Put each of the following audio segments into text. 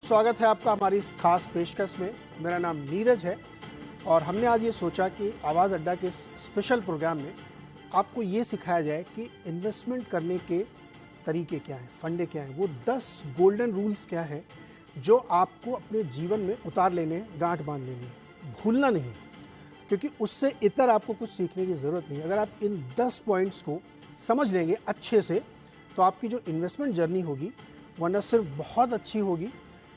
स्वागत है आपका हमारी इस खास पेशकश में। मेरा नाम नीरज है और हमने आज ये सोचा कि आवाज़ अड्डा के इस स्पेशल प्रोग्राम में आपको ये सिखाया जाए कि इन्वेस्टमेंट करने के तरीके क्या हैं, फंडे क्या हैं, वो 10 गोल्डन रूल्स क्या हैं जो आपको अपने जीवन में उतार लेने हैं, गांठ बांध लेनी है, भूलना नहीं है, क्योंकि उससे इतर आपको कुछ सीखने की ज़रूरत नहीं। अगर आप इन 10 पॉइंट्स को समझ लेंगे अच्छे से तो आपकी जो इन्वेस्टमेंट जर्नी होगी वह न सिर्फ बहुत अच्छी होगी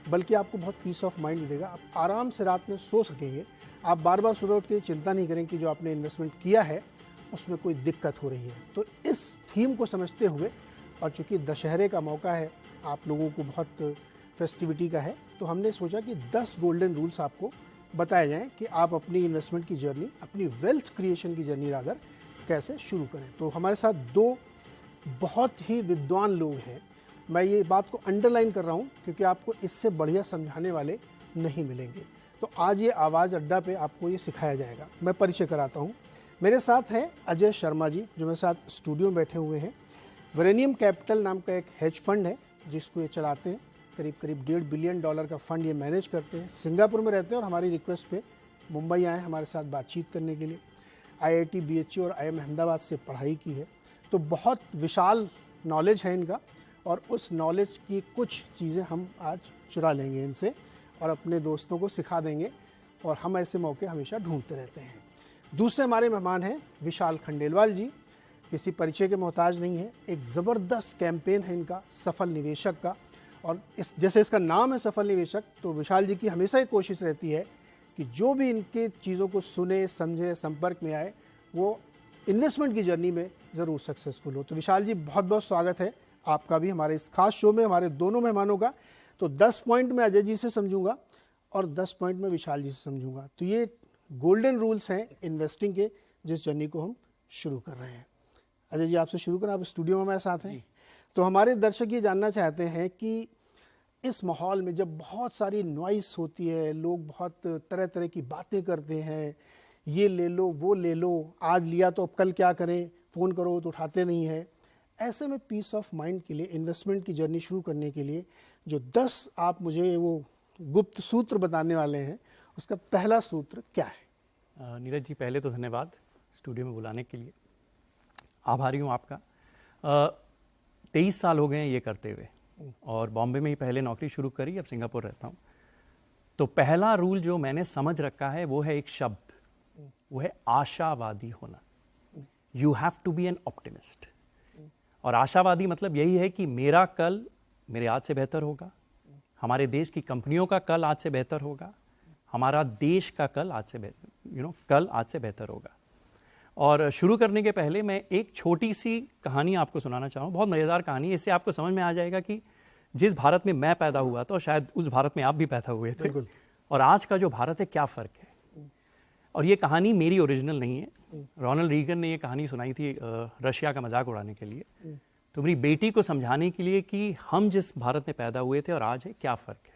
बल्कि आपको बहुत पीस ऑफ माइंड देगा। आप आराम से रात में सो सकेंगे। आप बार बार सुबह उठ के चिंता नहीं करेंगे कि जो आपने इन्वेस्टमेंट किया है उसमें कोई दिक्कत हो रही है। तो इस थीम को समझते हुए, और चूँकि दशहरे का मौका है, आप लोगों को बहुत फेस्टिविटी का है, तो हमने सोचा कि 10 गोल्डन रूल्स आपको बताए जाएँ कि आप अपनी इन्वेस्टमेंट की जर्नी, अपनी वेल्थ क्रिएशन की जर्नी रादर कैसे शुरू करें। तो हमारे साथ दो बहुत ही विद्वान लोग हैं। मैं ये बात को अंडरलाइन कर रहा हूँ क्योंकि आपको इससे बढ़िया समझाने वाले नहीं मिलेंगे। तो आज ये आवाज़ अड्डा पे आपको ये सिखाया जाएगा। मैं परिचय कराता हूँ। मेरे साथ हैं अजय शर्मा जी, जो मेरे साथ स्टूडियो में बैठे हुए हैं। वेरेनियम कैपिटल नाम का एक हेज फंड है जिसको ये चलाते हैं। करीब करीब $1.5 बिलियन का फ़ंड ये मैनेज करते हैं। सिंगापुर में रहते हैं और हमारी रिक्वेस्ट पे मुंबई आए हमारे साथ बातचीत करने के लिए। IIT BHU और IIM अहमदाबाद से पढ़ाई की है, तो बहुत विशाल नॉलेज है इनका, और उस नॉलेज की कुछ चीज़ें हम आज चुरा लेंगे इनसे और अपने दोस्तों को सिखा देंगे, और हम ऐसे मौके हमेशा ढूंढते रहते हैं। दूसरे हमारे मेहमान हैं विशाल खंडेलवाल जी। किसी परिचय के मोहताज नहीं है। एक ज़बरदस्त कैंपेन है इनका सफल निवेशक का, और इस जैसे इसका नाम है सफल निवेशक, तो विशाल जी की हमेशा ही कोशिश रहती है कि जो भी इनके चीज़ों को सुने, समझे, संपर्क में आए, वो इन्वेस्टमेंट की जर्नी में ज़रूर सक्सेसफुल हो। तो विशाल जी, बहुत बहुत स्वागत है आपका भी हमारे इस खास शो में, हमारे दोनों मेहमानों का। तो 10 पॉइंट मैं अजय जी से समझूंगा और 10 पॉइंट मैं विशाल जी से समझूंगा। तो ये गोल्डन रूल्स हैं इन्वेस्टिंग के, जिस जर्नी को हम शुरू कर रहे हैं। अजय जी, आपसे शुरू करें, आप स्टूडियो में हमारे साथ हैं। तो हमारे दर्शक ये जानना चाहते हैं कि इस माहौल में जब बहुत सारी नॉइस होती है, लोग बहुत तरह तरह की बातें करते हैं, ये ले लो, वो ले लो, आज लिया तो अब कल क्या करें, फ़ोन करो तो उठाते नहीं हैं, ऐसे में पीस ऑफ माइंड के लिए, इन्वेस्टमेंट की जर्नी शुरू करने के लिए जो 10 आप मुझे वो गुप्त सूत्र बताने वाले हैं, उसका पहला सूत्र क्या है? नीरज जी, पहले तो धन्यवाद स्टूडियो में बुलाने के लिए, आभारी हूँ आपका। 23 साल हो गए हैं ये करते हुए, और बॉम्बे में ही पहले नौकरी शुरू करी, अब सिंगापुर रहता हूँ। तो पहला रूल जो मैंने समझ रखा है वो है एक शब्द, वो है आशावादी होना। You have to be an optimist. और आशावादी मतलब यही है कि मेरा कल मेरे आज से बेहतर होगा, हमारे देश की कंपनियों का कल आज से बेहतर होगा, हमारा देश का कल आज से कल आज से बेहतर होगा। और शुरू करने के पहले मैं एक छोटी सी कहानी आपको सुनाना चाहूँ, बहुत मज़ेदार कहानी। इससे आपको समझ में आ जाएगा कि जिस भारत में मैं पैदा हुआ था, शायद उस भारत में आप भी पैदा हुए थे, और आज का जो भारत है क्या फ़र्क है। और ये कहानी मेरी ओरिजिनल नहीं है, रोनाल्ड रीगन ने ये कहानी सुनाई थी रशिया का मजाक उड़ाने के लिए, तो मेरी बेटी को समझाने के लिए कि हम जिस भारत में पैदा हुए थे और आज है क्या फ़र्क है।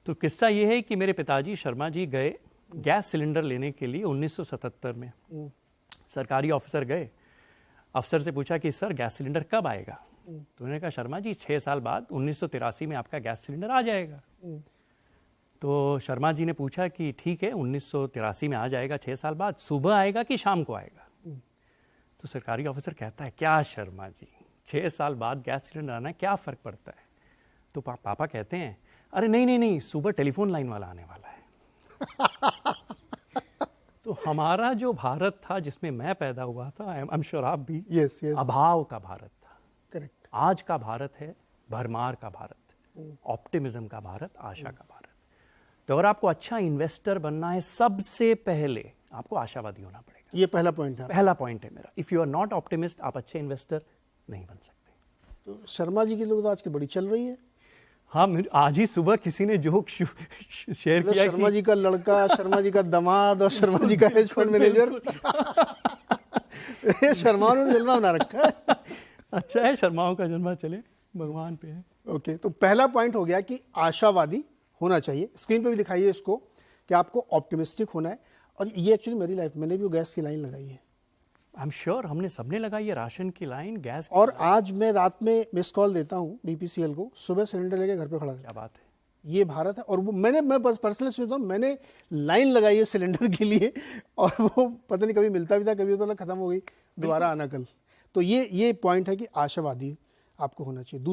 तो किस्सा ये है कि मेरे पिताजी शर्मा जी गए गैस सिलेंडर लेने के लिए 1977 में। सरकारी ऑफिसर गए, अफसर से पूछा कि सर गैस सिलेंडर कब आएगा? तो उन्होंने कहा शर्मा जी 6 साल बाद 1983 में आपका गैस सिलेंडर आ जाएगा। तो शर्मा जी ने पूछा कि ठीक है 1983 में आ जाएगा, 6 साल बाद, सुबह आएगा कि शाम को आएगा? तो सरकारी ऑफिसर कहता है क्या शर्मा जी, 6 साल बाद गैस सिलेंडर आना है, क्या फ़र्क पड़ता है? तो पापा कहते हैं अरे नहीं, सुबह टेलीफोन लाइन वाला आने वाला है। तो हमारा जो भारत था जिसमें मैं पैदा हुआ था, आई एम श्योर आप भी, yes. अभाव का भारत था। करेक्ट। आज का भारत है भरमार का भारत, ऑप्टिमिज्म का भारत, आशा का भारत। तो अगर आपको अच्छा इन्वेस्टर बनना है, सबसे पहले आपको आशावादी होना पड़ेगा। ये पहला पॉइंट है। पहला पॉइंट है मेरा। If you are not optimist, आप अच्छे इन्वेस्टर नहीं बन सकते। तो शर्मा जी की लोग तो आज की बड़ी चल रही है। हाँ, आज ही सुबह किसी ने जोक शेयर किया, शर्मा जी का लड़का, शर्मा जी का दामाद और शर्मा जी का हेज फंड मैनेजर। शर्माओं ने जन्मा बना रखा है। अच्छा है, शर्माओं का जन्मा चले, भगवान पे है। ओके, तो पहला पॉइंट हो गया कि आशावादी होना चाहिए। स्क्रीन पे भी दिखाइए इसको कि आपको ऑप्टिमिस्टिक होना है। और ये एक्चुअली मेरी लाइफ, मैंने भी वो गैस की लाइन लगाई है। आई एम श्योर हमने सबने लगाई है, राशन की लाइन, गैस की और लाइन। आज मैं रात में मिस कॉल देता हूँ BPCL को, सुबह सिलेंडर लेके घर पे खड़ा रहता क्या बात है। ये भारत है। और वो मैं पर्सनली सोचता हूँ, मैंने लाइन लगाई है सिलेंडर के लिए और वो पता नहीं कभी मिलता भी था, कभी तो खत्म हो गई, दोबारा आना कल। तो ये पॉइंट है कि आशावादी आपको होना चाहिए।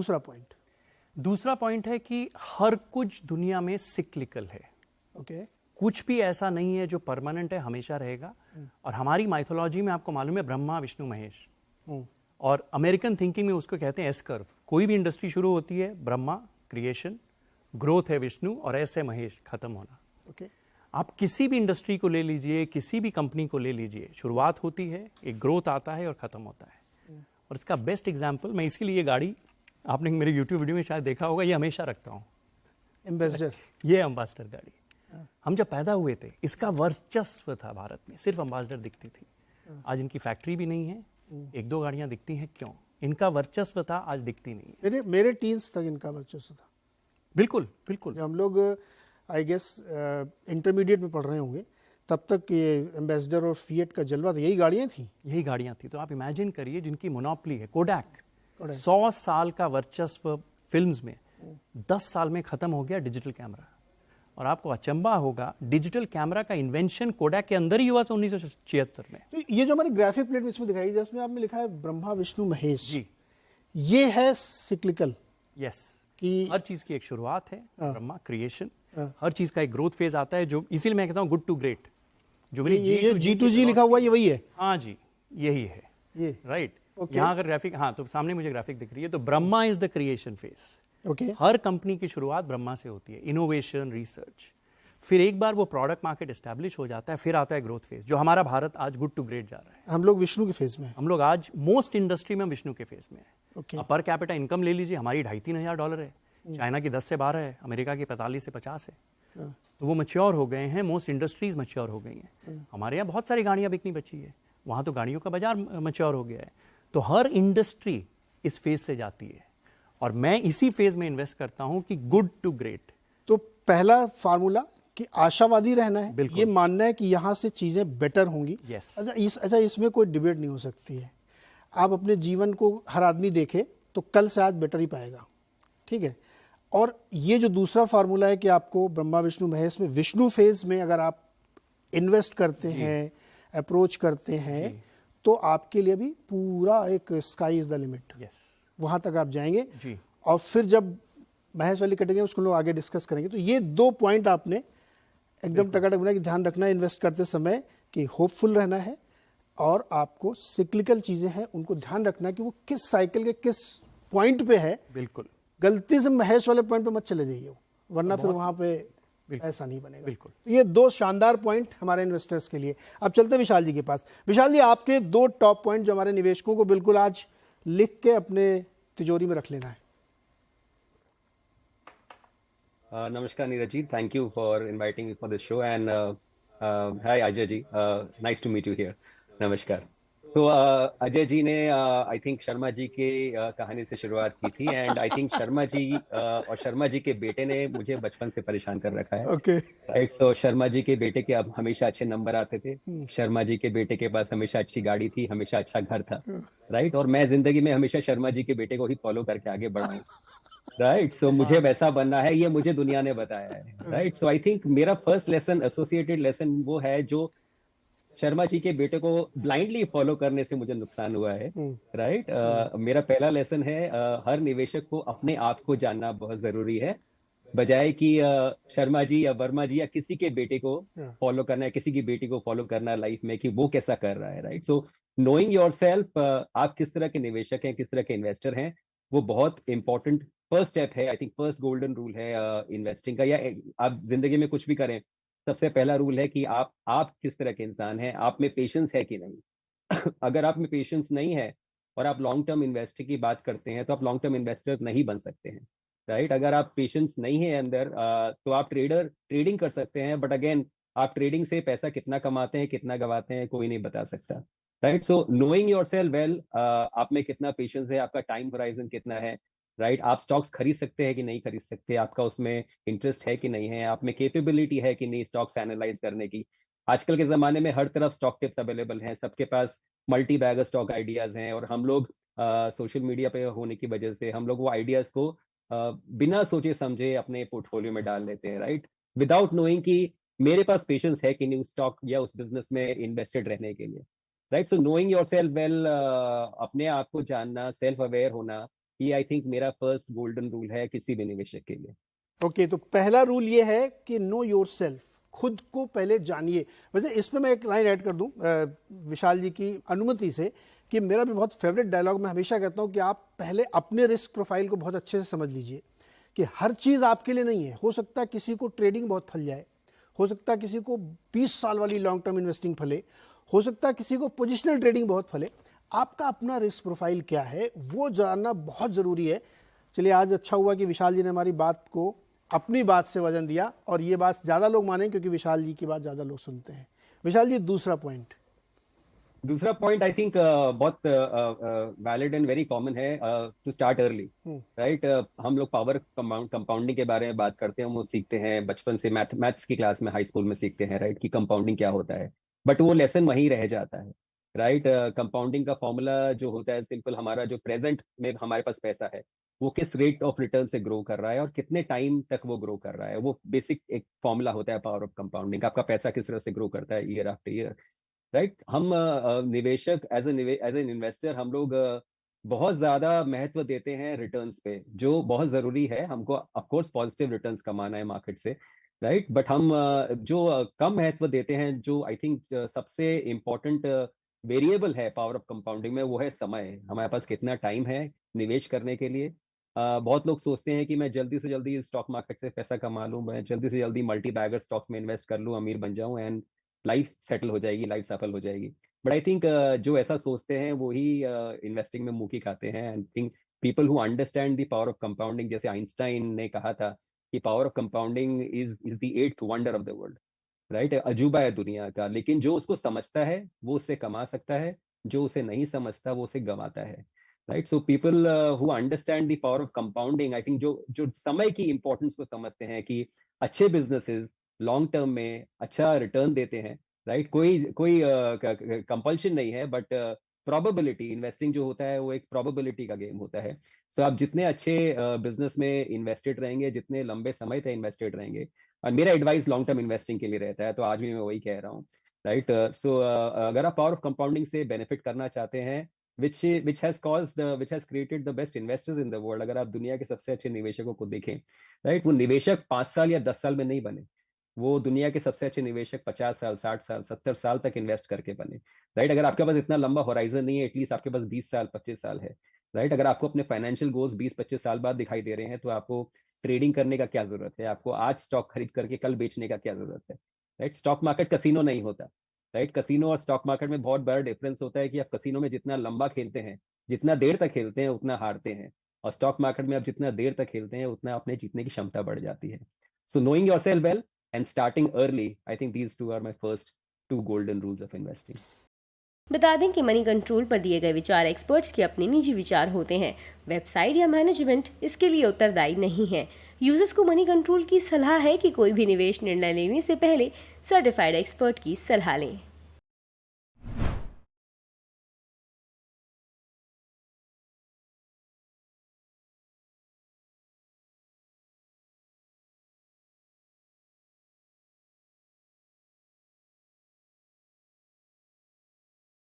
दूसरा पॉइंट है कि हर कुछ दुनिया में सिक्लिकल है। ओके। कुछ भी ऐसा नहीं है जो परमानेंट है, हमेशा रहेगा। और हमारी माइथोलॉजी में आपको मालूम है ब्रह्मा विष्णु महेश, और अमेरिकन थिंकिंग में उसको कहते हैं एस कर्व। कोई भी इंडस्ट्री शुरू होती है ब्रह्मा क्रिएशन, ग्रोथ है विष्णु, और एस है महेश, खत्म होना। ओके। आप किसी भी इंडस्ट्री को ले लीजिए, किसी भी कंपनी को ले लीजिए, शुरुआत होती है, एक ग्रोथ आता है और खत्म होता है। और इसका बेस्ट एग्जांपल, मैं इसके लिए ये गाड़ी आपने मेरे यूट्यूब वीडियो में शायद देखा होगा, ये हमेशा रखता हूँ, एम्बेसडर। ये एम्बेसडर गाड़ी। हम जब पैदा हुए थे इसका वर्चस्व था भारत में, सिर्फ एम्बेसडर दिखती थी। आज इनकी फैक्ट्री भी नहीं है, एक दो गाड़ियां दिखती हैं। क्यों? इनका वर्चस्व था, आज दिखती नहीं है। मेरे टीन्स तक इनका वर्चस्व था। बिल्कुल बिल्कुल। जब हम लोग आई गेस इंटरमीडिएट में पढ़ रहे होंगे, तब तक ये एम्बेसडर और फिएट का जलवा था, यही गाड़ियां थी। तो आप इमेजिन करिए, जिनकी मोनोपोली है, कोडैक, 100 साल का वर्चस्व फिल्म्स में 10 साल में खत्म हो गया डिजिटल कैमरा। और आपको अचंबा होगा, डिजिटल कैमरा का इन्वेंशन कोडैक के अंदर ही हुआ था 1976 में। तो ये जो हमारी ग्राफिक प्लेट इसमें दिखाई, जिसमें आपने लिखा है ब्रह्मा विष्णु महेश जी, ये है सिक्लिकल। यस, कि हर चीज की एक शुरुआत है, ब्रह्मा क्रिएशन, हर चीज का एक ग्रोथ फेज आता है, जो इसीलिए मैं कहता हूँ गुड टू ग्रेट। जो मेरी ये G2G लिखा हुआ ये वही है। हाँ जी, यही है ये, राइट। Okay. यहाँ अगर ग्राफिक, हाँ तो सामने मुझे ग्राफिक दिख रही है, तो Brahma is the creation phase. Okay. Her company की शुरुआत ब्रह्मा से होती है, इनोवेशन, रिसर्च। फिर एक बार वो प्रोडक्ट मार्केट एस्टैब्लिश हो जाता है, फिर आता है ग्रोथ फेज, जो हमारा भारत आज गुड टू ग्रेट जा रहा है। हम लोग विष्णु के फेज में, हम लोग आज मोस्ट इंडस्ट्री में विष्णु के फेज में है। Okay. पर कैपिटा इनकम ले लीजिए, हमारी $2,500-3,000 है, चाइना की 10 से 12 है, अमेरिका की 45 से 50 है। तो वो मैच्योर हो गए हैं, मोस्ट इंडस्ट्रीज मैच्योर हो गई हैं। हमारे यहाँ बहुत सारी गाड़ियाँ बिकनी बची है, वहाँ तो गाड़ियों का बाजार मैच्योर हो गया है। तो हर इंडस्ट्री इस फेज से जाती है, और मैं इसी फेज में इन्वेस्ट करता हूँ कि गुड टू ग्रेट। तो पहला फार्मूला कि आशावादी रहना है, बिल्कुल। ये मानना है कि यहाँ से चीजें बेटर होंगी। Yes. अच्छा, इसमें कोई डिबेट नहीं हो सकती है। आप अपने जीवन को हर आदमी देखे तो कल से आज बेटर ही पाएगा, ठीक है। और ये जो दूसरा फार्मूला है कि आपको ब्रह्मा विष्णु महेश में विष्णु फेज में अगर आप इन्वेस्ट करते हैं, अप्रोच करते हैं, तो आपके लिए भी पूरा एक स्काई इज द लिमिट, वहाँ तक आप जाएंगे जी। और फिर जब महेश वाली कटेंगे उसको लोग आगे डिस्कस करेंगे। तो ये 2 पॉइंट आपने एकदम टकाटक बना कि ध्यान रखना है इन्वेस्ट करते समय कि होपफुल रहना है, और आपको सिक्लिकल चीज़ें हैं उनको ध्यान रखना है कि वो किस साइकिल के किस पॉइंट पे है। बिल्कुल, गलती से महेश वाले पॉइंट पे मत चले जाइए, वरना फिर वहाँ पे ऐसा नहीं बनेगा। बिल्कुल। ये 2 शानदार पॉइंट हमारे इन्वेस्टर्स के लिए। अब चलते हैं विशाल जी के पास। विशाल जी, आपके 2 टॉप पॉइंट जो हमारे निवेशकों को बिल्कुल आज लिख के अपने तिजोरी में रख लेना है। Namaskar Neeraj ji, thank you for inviting me for this show, and hi Ajay ji, nice to meet you here. Namaskar. तो अजय जी ने आई थिंक शर्मा जी के कहानी से शुरुआत की थी, and I think Sharma ji और शर्मा जी के बेटे ने मुझे बचपन से परेशान कर रखा है। ओके। राइट, सो शर्मा जी के बेटे के अब हमेशा अच्छे नंबर आते थे, शर्मा जी के बेटे के पास हमेशा अच्छी गाड़ी थी, हमेशा अच्छा घर था। राइट, और मैं जिंदगी में हमेशा शर्मा जी के बेटे को ही फॉलो करके आगे बढ़ा हूँ। राइट, सो मुझे वैसा बनना है, ये मुझे दुनिया ने बताया है। राइट, सो आई थिंक मेरा फर्स्ट लेसन, एसोसिएटेड लेसन वो है जो शर्मा जी के बेटे को ब्लाइंडली फॉलो करने से मुझे नुकसान हुआ है। राइट, मेरा पहला लेसन है हर निवेशक को अपने आप को जानना बहुत जरूरी है, बजाय कि शर्मा जी या वर्मा जी या किसी के बेटे को फॉलो करना है, किसी की बेटी को फॉलो करना है लाइफ में कि वो कैसा कर रहा है। राइट, सो नोइंग योरसेल्फ, आप किस तरह के निवेशक हैं, किस तरह के इन्वेस्टर हैं, वो बहुत इंपॉर्टेंट फर्स्ट स्टेप है। I think first golden rule है इन्वेस्टिंग का, या आप जिंदगी में कुछ भी करें, सबसे पहला रूल है कि आप किस तरह के इंसान हैं, आप में पेशेंस है कि नहीं। अगर आप में पेशेंस नहीं है और आप लॉन्ग टर्म इन्वेस्टर की बात करते हैं, तो आप लॉन्ग टर्म इन्वेस्टर नहीं बन सकते हैं। राइट, अगर आप पेशेंस नहीं है अंदर, तो आप ट्रेडिंग कर सकते हैं, बट अगेन आप ट्रेडिंग से पैसा कितना कमाते हैं, कितना गवाते हैं, कोई नहीं बता सकता। राइट, सो नोइंग योरसेल्फ वेल, आप में कितना पेशेंस है, आपका टाइम होराइजन कितना है। राइट, आप स्टॉक्स खरीद सकते हैं कि नहीं खरीद सकते, आपका उसमें इंटरेस्ट है कि नहीं है, आप में कैपेबिलिटी है कि नहीं स्टॉक्स एनालाइज करने की। आजकल के ज़माने में हर तरफ स्टॉक टिप्स अवेलेबल हैं, सबके पास मल्टी बैगर स्टॉक आइडियाज़ हैं, और हम लोग सोशल मीडिया पे होने की वजह से हम लोग वो आइडियाज़ को बिना सोचे समझे अपने पोर्टफोलियो में डाल लेते हैं, राइट, विदाउट नोइंग कि मेरे पास पेशेंस है कि नहीं उस स्टॉक या उस बिजनेस में इन्वेस्टेड रहने के लिए, right. So knowing your self well, अपने आप को जानना, सेल्फ अवेयर होना, ये आई थिंक मेरा फर्स्ट गोल्डन रूल है किसी भी निवेशक के लिए। ओके, तो पहला रूल ये है कि नो योर सेल्फ, खुद को पहले जानिए। वैसे इसमें मैं एक लाइन ऐड कर दूं विशाल जी की अनुमति से, कि मेरा भी बहुत फेवरेट डायलॉग, मैं हमेशा कहता हूं कि आप पहले अपने रिस्क प्रोफाइल को बहुत अच्छे से समझ लीजिए कि हर चीज़ आपके लिए नहीं है। हो सकता है किसी को ट्रेडिंग बहुत फल जाए, हो सकता है किसी को 20 साल वाली लॉन्ग टर्म इन्वेस्टिंग फले, हो सकता है किसी को पोजिशनल ट्रेडिंग बहुत फले। आपका अपना रिस्क प्रोफाइल क्या है वो जानना बहुत ज़रूरी है। चलिए, आज अच्छा हुआ कि विशाल जी ने हमारी बात को अपनी बात से वजन दिया, और ये बात ज़्यादा लोग मानें क्योंकि विशाल जी की बात ज़्यादा लोग सुनते हैं। विशाल जी, दूसरा पॉइंट आई थिंक बहुत वैलिड एंड वेरी कॉमन है, टू स्टार्ट अर्ली, राइट। हम लोग पावर कंपाउंडिंग के बारे में बात करते हैं, हम वो सीखते हैं बचपन से, मैथ्स की क्लास में, हाई स्कूल में सीखते हैं, राइट, कि कंपाउंडिंग क्या होता है, बट वो लेसन वहीं रह जाता है, राइट। कंपाउंडिंग का फॉर्मूला जो होता है सिंपल, हमारा जो प्रेजेंट में हमारे पास पैसा है वो किस रेट ऑफ रिटर्न से ग्रो कर रहा है और कितने टाइम तक वो ग्रो कर रहा है, वो बेसिक एक फॉर्मूला होता है पावर ऑफ कंपाउंडिंग। आपका पैसा किस तरह से ग्रो करता है ईयर आफ्टर ईयर, राइट। हम निवेशक, एज एन इन्वेस्टर, हम लोग बहुत ज्यादा महत्व देते हैं रिटर्न्स पे, जो बहुत जरूरी है। हमको ऑफ कोर्स पॉजिटिव रिटर्न्स कमाना है मार्केट से, राइट, बट हम जो कम महत्व देते हैं, जो आई थिंक सबसे इम्पोर्टेंट वेरिएबल है पावर ऑफ कंपाउंडिंग में, वो है समय। हमारे पास कितना टाइम है निवेश करने के लिए। बहुत लोग सोचते हैं कि मैं जल्दी से जल्दी स्टॉक मार्केट से पैसा कमा लूं, मैं जल्दी से जल्दी मल्टी बैगर स्टॉक्स में इन्वेस्ट कर लूं, अमीर बन जाऊं एंड लाइफ सेटल हो जाएगी, लाइफ सफल हो जाएगी। बट आई थिंक जो ऐसा सोचते हैं वो ही इन्वेस्टिंग में मुंह की खाते हैं। I think people who understand the power of compounding, जैसे आइंस्टाइन ने कहा था कि power of compounding is the eighth wonder of the world, right, अजूबा है दुनिया का। लेकिन जो उसको समझता है वो उससे कमा सकता है, जो उसे नहीं समझता वो उसे गंवाता है, right. So people who understand the power of compounding, I think जो जो समय की इंपॉर्टेंस को समझते हैं कि अच्छे बिजनेसेस लॉन्ग टर्म में अच्छा रिटर्न देते हैं, राइट। कोई कोई कंपल्शन नहीं है, बट प्रोबेबिलिटी, इन्वेस्टिंग जो होता है वो एक प्रोबेबिलिटी का गेम होता है। सो आप जितने अच्छे बिजनेस में इन्वेस्टेड रहेंगे, जितने लंबे समय तक इन्वेस्टेड रहेंगे, और मेरा एडवाइस लॉन्ग टर्म इन्वेस्टिंग के लिए रहता है, तो आज भी मैं वही कह रहा हूँ, राइट। सो अगर आप पावर ऑफ कंपाउंडिंग से बेनिफिट करना चाहते हैं, which has created the best investors in the world, अगर आप दुनिया के सबसे अच्छे निवेशकों को देखें, राइट, वो निवेशक 5 साल या 10 साल में नहीं बने, वो दुनिया के सबसे अच्छे निवेशक 50 साल, 60 साल, 70 साल तक इन्वेस्ट करके बने, राइट। अगर आपके पास इतना लंबा होराइजन नहीं है, एटलीस्ट आपके पास 20 साल, 25 साल है, राइट। अगर आपको अपने फाइनेंशियल गोल्स 20-25 साल बाद दिखाई दे रहे हैं, तो आपको ट्रेडिंग करने का क्या जरूरत है, आपको आज स्टॉक खरीद करके कल बेचने का क्या जरूरत है, राइट। स्टॉक मार्केट कसिनो नहीं होता, राइट। कसिनो और स्टॉक मार्केट में बहुत बड़ा डिफरेंस होता है कि आप कसिनो में जितना लंबा खेलते हैं, जितना देर तक खेलते हैं, उतना हारते हैं, और स्टॉक मार्केट में आप जितना देर तक खेलते हैं उतना अपने जीतने की क्षमता बढ़ जाती है। सो knowing yourself well and starting early, I think these two are my first 2 golden rules of investing. बता दें कि मनी कंट्रोल पर दिए गए विचार एक्सपर्ट्स के अपने निजी विचार होते हैं। वेबसाइट या मैनेजमेंट इसके लिए उत्तरदायी नहीं है। यूजर्स को मनी कंट्रोल की सलाह है कि कोई भी निवेश निर्णय लेने से पहले सर्टिफाइड एक्सपर्ट की सलाह लें।